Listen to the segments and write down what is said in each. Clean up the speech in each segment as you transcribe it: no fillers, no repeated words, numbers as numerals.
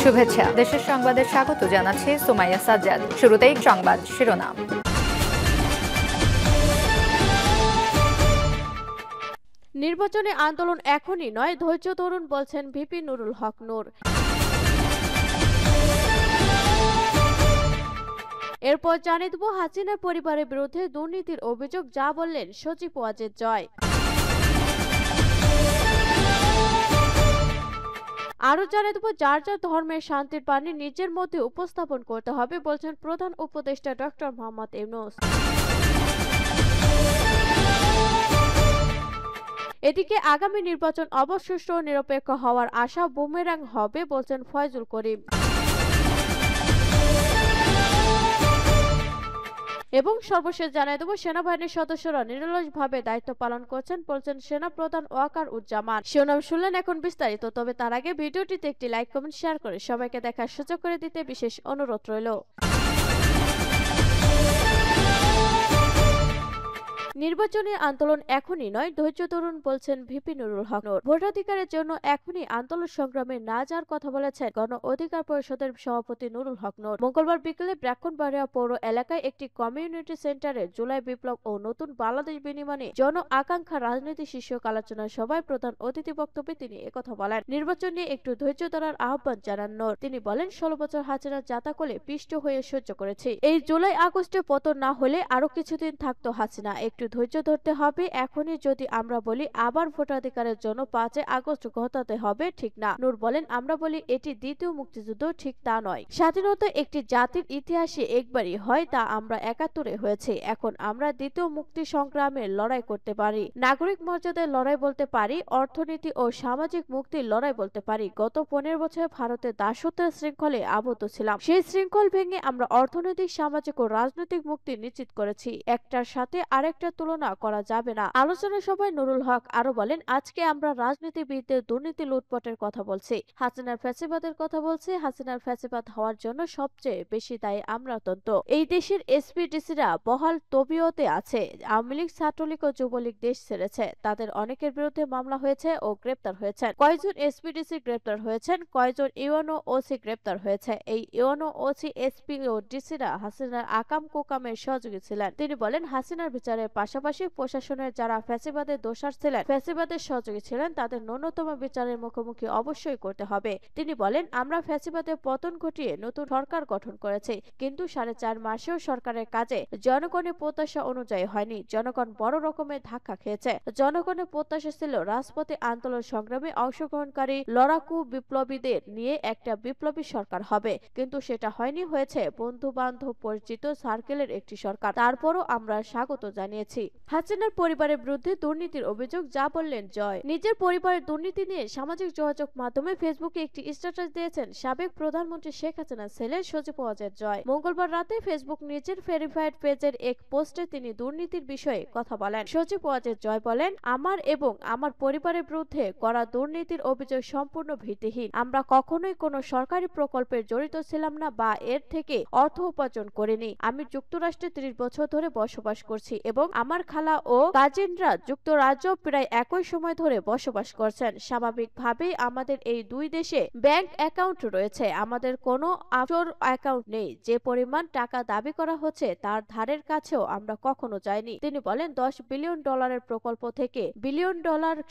শুভেচ্ছা। দেশের সংবাদে স্বাগত জানাচ্ছি সুমাইয়া সাজ্জাদ। শুরুতেই সংবাদ শিরোনাম। নির্বাচনী আন্দোলন এখনই নয়, ধৈর্য ধরুন বলছেন ভিপি নুরুল হক নূর। এরপর জানিয়ে দেব হাসিনার পরিবারের বিরুদ্ধে দুর্নীতির অভিযোগ, যা বললেন সচিব ওয়াজেদ জয়। আরো জানিয়ে দেব যার যার ধর্মের শান্তির বাণী নিজের মধ্যে উপস্থাপন করতে হবে বলছেন প্রধান উপদেষ্টা ডক্টর মোহাম্মদ ইউনূস। এদিকে আগামী নির্বাচন অবাধ, সুষ্ঠু ও নিরপেক্ষ হওয়ার আশা বুমেরাং হবে বলছেন ফয়জুল করিম। এবং সর্বশেষ জানিয়ে দেব সেনাবাহিনীর সদস্যরা নিরলসভাবে দায়িত্ব পালন করছেন বলছেন সেনা প্রধান ওয়াকার উজ্জামান। শিরোনাম শুনলেন, এখন বিস্তারিত। তবে তার আগে ভিডিওটিতে একটি লাইক, কমেন্ট, শেয়ার করে সবাইকে দেখার সুযোগ করে দিতে বিশেষ অনুরোধ রইল। নির্বাচনী আন্দোলন এখনই নয়, ধৈর্য ধরুন বলছেন ভিপি নুরুল হক নূর। ভোটাধিকারের জন্য এখনই আন্দোলন সংগ্রামে না যাওয়ার কথা বলেছেন গণ অধিকার পরিষদের সভাপতি নুরুল হক নূর। মঙ্গলবার বিকেলে ব্রাহ্মণবাড়িয়া পৌর এলাকায় একটি কমিউনিটি সেন্টারে জুলাই বিপ্লব ও নতুন বাংলাদেশ বিনির্মাণে জন আকাঙ্ক্ষা রাজনীতি শীর্ষক আলোচনা সভায় প্রধান অতিথি বক্তব্যে তিনি একথা বলেন। নির্বাচন নিয়ে একটু ধৈর্য ধরার আহ্বান জানান নূর। তিনি বলেন, 16 বছর হাসিনার জাতাকলে পিষ্ট হয়ে সহ্য করেছি। এই জুলাই আগস্টে পতন না হলে আরো কিছুদিন থাকতো হাসিনা। একটু ধৈর্য ধরতে হবে। এখনই যদি আমরা বলি আবার ভোটাধিকারের জন্য 5 আগস্ট ঘটাতে হবে, ঠিক না। নূর বলেন, আমরা বলি এটি দ্বিতীয় মুক্তিযুদ্ধ, ঠিক তা নয়। স্বাধীনতা একটি জাতির ইতিহাসে একবারই হয়, তা আমরা 71-এ হয়েছে। এখন আমরা দ্বিতীয় মুক্তি সংগ্রামের লড়াই করতে পারি, নাগরিক মর্যাদার লড়াই বলতে পারি, অর্থনীতি ও সামাজিক মুক্তির লড়াই বলতে পারি। গত 15 বছর ভারতের দাসত্বের শৃঙ্খলে আবদ্ধ ছিলাম। সেই শৃঙ্খল ভেঙে আমরা অর্থনৈতিক, সামাজিক ও রাজনৈতিক মুক্তি নিশ্চিত করেছি। একটার সাথে আরেকটা তুলনা করা যাবে না। আলোচনা সভায় নুরুল হক আরো বলেন, আজকে আমরা রাজনীতিবিদদের দুর্নীতি, লুটপাটের কথা বলছি, হাসিনার ফ্যাসিবাদের কথা বলছি। হাসিনার ফ্যাসিবাদ হওয়ার জন্য সবচেয়ে বেশি দায়ী আমরা তন্ত। এই দেশের এসপিডিসিরা বহাল তবিয়তে আছে। আওয়ামী লীগ, ছাত্রলীগ ও যুবলীগ দেশ ছেড়েছে। তাদের অনেকের বিরুদ্ধে মামলা হয়েছে ও গ্রেপ্তার হয়েছেন। কয়জন এসপিডিসি গ্রেপ্তার হয়েছেন, কয়জন ইউএনও ওসি গ্রেপ্তার হয়েছে। এই ইউএনও ওসি, এসপি ও ডিসিরা হাসিনার আকাম কুকামের সহযোগী ছিলেন। তিনি বলেন, হাসিনার বিচারের পাশাপাশি প্রশাসনের যারা ফ্যাসিবাদের দোষর ছিলেন, ফ্যাসিবাদের সহযোগী ছিলেন, তাদের ন্যূনতম বিচারের মুখোমুখি অবশ্যই করতে হবে। তিনি বলেন, আমরা ফ্যাসিবাদের পতন ঘটিয়ে নতুন সরকার গঠন করেছি, কিন্তু 4.5 মাসেও সরকারের কাজে জনগণের প্রত্যাশা অনুযায়ী হয়নি। জনগণ বড় রকমের ধাক্কা খেয়েছে। জনগণের প্রত্যাশা ছিল রাজপথে আন্দোলন সংগ্রামে অংশগ্রহণকারী লড়াকু বিপ্লবীদের নিয়ে একটা বিপ্লবী সরকার হবে, কিন্তু সেটা হয়নি। হয়েছে বন্ধু বান্ধব পরিচিত সার্কেলের একটি সরকার। তারপরও আমরা স্বাগত জানিয়েছি। হাসিনার পরিবারের বিরুদ্ধে দুর্নীতির অভিযোগ, যা বললেন জয়। নিজের পরিবারের দুর্নীতি নিয়ে সামাজিক যোগাযোগ মাধ্যমে ফেসবুকে একটি স্ট্যাটাস দিয়েছেন সাবেক প্রধানমন্ত্রী শেখ হাসিনার ছেলে সচিব ওয়াজেদ জয়। মঙ্গলবার রাতে ফেসবুক নিজের ভেরিফাইড পেজের এক পোস্টে তিনি দুর্নীতির বিষয়ে কথা বলেন। সচিব ওয়াজেদ জয় বলেন, আমার এবং আমার পরিবারের বিরুদ্ধে করা দুর্নীতির অভিযোগ সম্পূর্ণ ভিত্তিহীন। আমরা কখনোই কোনো সরকারি প্রকল্পে জড়িত ছিলাম না বা এর থেকে অর্থ উপার্জন করিনি। আমি যুক্তরাষ্ট্রে 30 বছর ধরে বসবাস করছি এবং আমার খালা ও কাজিনরা যুক্তরাজ্য প্রায় একই সময় ধরে বসবাস করছেন। স্বাভাবিকভাবেই আমাদের এই দুই দেশে ব্যাংক অ্যাকাউন্ট রয়েছে। আমাদের কোনো অফশোর অ্যাকাউন্ট নেই। যে পরিমাণ টাকা দাবি করা হচ্ছে তার ধারের কাছেও আমরা কখনো যাইনি। তিনি বলেন, $10 বিলিয়ন প্রকল্প থেকে $1 বিলিয়ন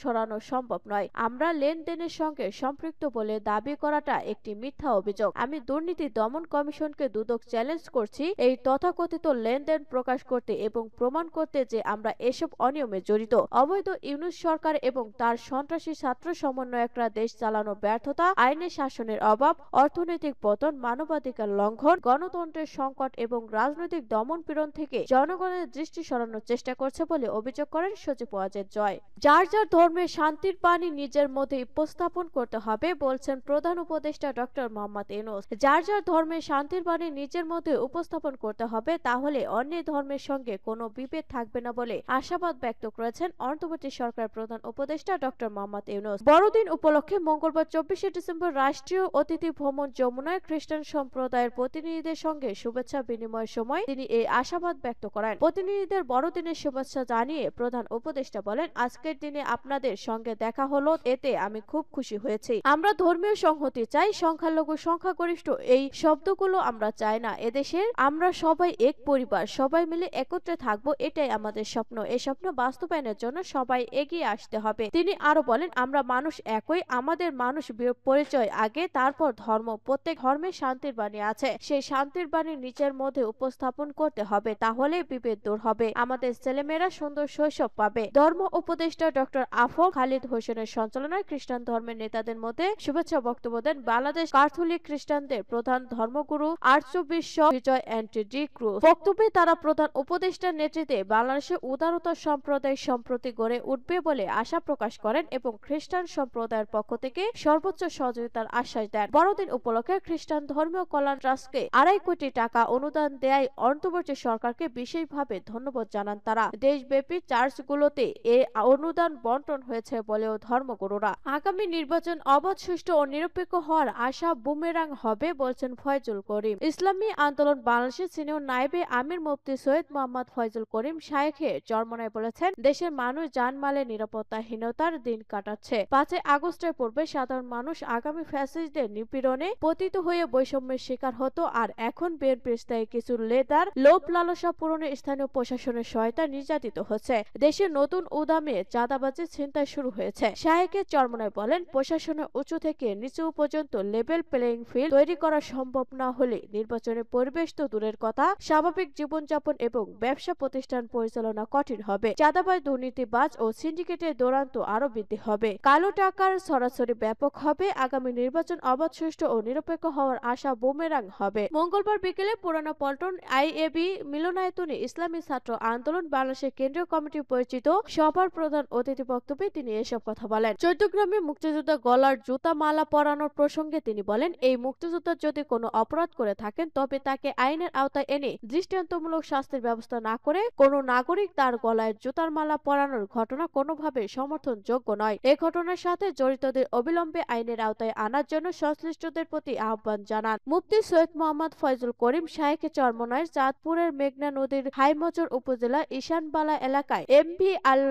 সরানো সম্ভব নয়। আমরা লেনদেনের সঙ্গে সম্পৃক্ত বলে দাবি করাটা একটি মিথ্যা অভিযোগ। আমি দুর্নীতি দমন কমিশনকে দুদক চ্যালেঞ্জ করছি এই তথাকথিত লেনদেন প্রকাশ করতে এবং প্রমাণ করতে যে আমরা এসব অনিয়মে জড়িত। অবৈধ ইউনূস সরকার এবং তার সন্ত্রাসী ছাত্র সমন্বয়করা দেশ চালানোর ব্যর্থতা, আইনের শাসনের অভাব, অর্থনৈতিক পতন, মানবাধিকার লঙ্ঘন, গণতন্ত্রের সংকট এবং রাজনৈতিক দমন পীড়ন থেকে জনগণের দৃষ্টি সরানোর চেষ্টা করছে বলে অভিযোগ করেন সচিব ওয়াজেদ জয়। যার যার ধর্মের শান্তির বাণী নিজের মধ্যে উপস্থাপন করতে হবে বলছেন প্রধান উপদেষ্টা ডক্টর মোহাম্মদ ইউনূস। যার যার ধর্মের শান্তির বাণী নিজের মধ্যে উপস্থাপন করতে হবে, তাহলে অন্য ধর্মের সঙ্গে কোনো বিভেদ থাকবে থাকবে না বলে আশাবাদ ব্যক্ত করেছেন অন্তর্বর্তী সরকার প্রধান উপদেষ্টা ডক্টর মোহাম্মদ ইউনূস। বড়দিন উপলক্ষে মঙ্গলবার 24শে ডিসেম্বর রাষ্ট্রীয় অতিথি ভবন যমুনায় খ্রিস্টান সম্প্রদায়ের প্রতিনিধিদের সঙ্গে শুভেচ্ছা বিনিময়ের সময় তিনি এই আশাবাদ ব্যক্ত করেন। প্রতিনিধিদের বড়দিনের শুভেচ্ছা জানিয়ে প্রধান উপদেষ্টা বলেন, আজকের দিনে আপনাদের সঙ্গে দেখা হলো, এতে আমি খুব খুশি হয়েছি। আমরা ধর্মীয় সংহতি চাই, সংখ্যালঘু সংখ্যাগরিষ্ঠ এই শব্দগুলো আমরা চাই না। এদেশের আমরা সবাই এক পরিবার, সবাই মিলে একত্রে থাকবো, এটাই আমাদের স্বপ্ন। এই স্বপ্ন বাস্তবায়নের জন্য সবাই এগিয়ে আসতে হবে। তিনি আরো বলেন, আমরা মানুষ একই, আমাদের মানুষ পরিচয় আগে, তারপর ধর্ম। প্রত্যেক ধর্মে শান্তির বাণী আছে, সেই শান্তির বাণী নিজের মধ্যে উপস্থাপন করতে হবে, তাহলে বিভেদ দূর হবে, আমাদের ছেলেমেয়েরা সুন্দর শৈশব পাবে। ধর্ম উপদেষ্টা ডক্টর আফম খালিদ হোসেনের সঞ্চালনায় খ্রিস্টান ধর্মের নেতাদের মধ্যে শুভেচ্ছা বক্তব্য দেন বাংলাদেশ ক্যাথলিক খ্রিস্টানদের প্রধান ধর্মগুরু আর্চবিশপ বিজয় এন্টি ডি ক্রুজ। বক্তব্যে তারা প্রধান উপদেষ্টার নেতৃত্বে বাংলাদেশে উদারতা সম্প্রদায় সম্প্রতি গড়ে উঠবে বলে আশা প্রকাশ করেন এবং খ্রিস্টান সম্প্রদায়ের পক্ষ থেকে সর্বোচ্চ সহযোগিতার আশ্বাস দেন। বড়দিন উপলক্ষে খ্রিস্টান ধর্মীয় কল্যাণ ট্রাস্টকে 2.5 কোটি টাকা অনুদান দেয় অন্তর্বর্তী সরকারকে বিশেষভাবে ধন্যবাদ জানান তারা। দেশব্যাপী চার্চগুলোতে এ অনুদান বন্টন হয়েছে বলেও ধর্মগুরুরা। আগামী নির্বাচন অবাধ, সুষ্ঠু ও নিরপেক্ষ হওয়ার আশা বুমেরাং হবে বলছেন ফয়জুল করিম। ইসলামী আন্দোলন বাংলাদেশের সিনিয়র নায়েবে আমির মুফতি সৈয়দ মোহাম্মদ ফয়জুল করিম শায়েখে চরমনায় বলেছেন, দেশের মানুষ জানমালের নিরাপত্তাহীনতার দিন কাটাচ্ছে। 5 আগস্টের পূর্বে সাধারণ মানুষ আগামী ফ্যাসিস্টদের নিপীড়নে পতিত হয়ে বৈষম্যের শিকার হতো, আর এখন বিএনপির স্থায়ী কিছু নেতার লোভ লালসা পূরণে স্থানীয় প্রশাসনের সহায়তা নির্যাতিত হচ্ছে। দেশে নতুন উদ্যমে চাঁদাবাজি ছিনতাই শুরু হয়েছে। শায়েখে চরমনায় বলেন, প্রশাসনের উঁচু থেকে নিচু পর্যন্ত লেভেল প্লেইং ফিল্ড তৈরি করা সম্ভব না হলে নির্বাচনের পরিবেশ তো দূরের কথা, স্বাভাবিক জীবনযাপন এবং ব্যবসা প্রতিষ্ঠান পরিচালনা কঠিন হবে। চাঁদাবাজ, দুর্নীতিবাজ ও সিন্ডিকেটের দৌরাত্ম্য আরো বৃদ্ধি হবে, কালো টাকার সরাসরি ব্যাপক হবে। আগামী নির্বাচন অবাধ, সুষ্ঠু ও নিরপেক্ষ হওয়ার আশা বুমেরাং হবে। মঙ্গলবার বিকেলে পুরানা পল্টন আইএবি মিলনায়তনে ইসলামী ছাত্র আন্দোলন বাংলাদেশের কেন্দ্রীয় কমিটি পরিচিত সভার প্রধান অতিথি বক্তব্যে তিনি এসব কথা বলেন। চট্টগ্রামে মুক্তিযোদ্ধা গলার জুতা মালা পরানোর প্রসঙ্গে তিনি বলেন, এই মুক্তিযোদ্ধা যদি কোনো অপরাধ করে থাকেন তবে তাকে আইনের আওতায় এনে দৃষ্টান্তমূলক শাস্তির ব্যবস্থা না করে কোনো নাগরিক তার গলায় জুতার মালা পরানোর ঘটনা কোনোভাবে সমর্থনযোগ্য নয়। এই ঘটনার সাথে জড়িতদের অবিলম্বে আইনের আওতায় আনার জন্য সংশ্লিষ্টদের প্রতি আহ্বান জানান মুফতি সৈয়দ মোহাম্মদ ফয়জুল করিম। শায়েখে চরমনায় চাঁদপুরের মেঘনা নদীর হাইমচর উপজেলা ঈশানবালা এলাকায় এমভি আল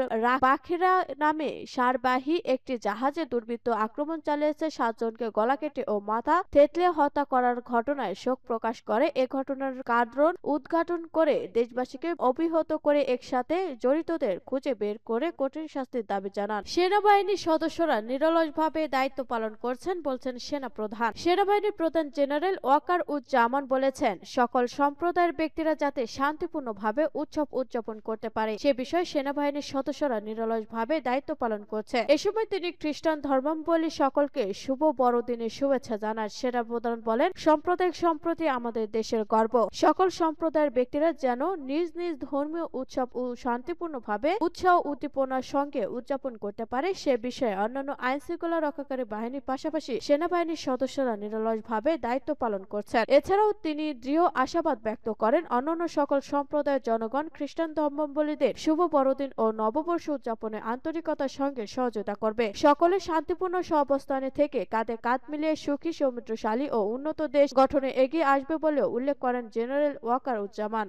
বাখিরা নামে সারবাহী একটি জাহাজে দুর্বৃত্ত আক্রমণ চালিয়েছে, 7 জনকে গলা কেটে ও মাথা থেতলে হত্যা করার ঘটনায় শোক প্রকাশ করে। এ ঘটনার কারণ উদ্ঘাটন করে দেশবাসীকে অভিহত করে একসাথে জড়িতদের খুঁজে বের করে কঠিন শাস্তির দাবি জানান। সেনাবাহিনীর সদস্যরা নিরলসভাবে দায়িত্ব পালন করছেন বলছেন সেনা প্রধান। সেনাবাহিনীর প্রধান জেনারেল ওয়াকার উজ্জামান বলেছেন, সকল সম্প্রদায়ের ব্যক্তিরা যাতে শান্তিপূর্ণভাবে উৎসব উদযাপন করতে পারে সে বিষয়ে সেনাবাহিনীর সদস্যরা নিরলসভাবে দায়িত্ব পালন করছে। এ সময় তিনি খ্রিস্টান ধর্মাবলম্বী সকলকে শুভ বড়দিনের শুভেচ্ছা জানান। সেনা প্রধান বলেন, সাম্প্রদায়িক সম্প্রতি আমাদের দেশের গর্ব। সকল সম্প্রদায়ের ব্যক্তিরা যেন নিজ নিজ ধর্মীয় উৎসব ও শান্তিপূর্ণভাবে উৎসাহ উদ্দীপনার সঙ্গে উদযাপন করতে পারে সে বিষয়ে অন্যান্য আইন শৃঙ্খলা রক্ষাকারী বাহিনীর পাশাপাশি সেনাবাহিনীর সদস্যরা নিরলসভাবে দায়িত্ব পালন করছেন। এছাড়াও তিনি দৃঢ় আশাবাদ ব্যক্ত করেন, অন্যান্য সকল সম্প্রদায়ের জনগণ খ্রিস্টান ধর্মাবলম্বীদের শুভ বড়দিন ও নববর্ষ উদযাপনে আন্তরিকতার সঙ্গে সহযোগিতা করবে। সকলে শান্তিপূর্ণ সহাবস্থানে থেকে কাঁধে কাঁধ মিলিয়ে সুখী, সমৃদ্ধশালী ও উন্নত দেশ গঠনে এগিয়ে আসবে বলেও উল্লেখ করেন জেনারেল ওয়াকার উজ্জামান।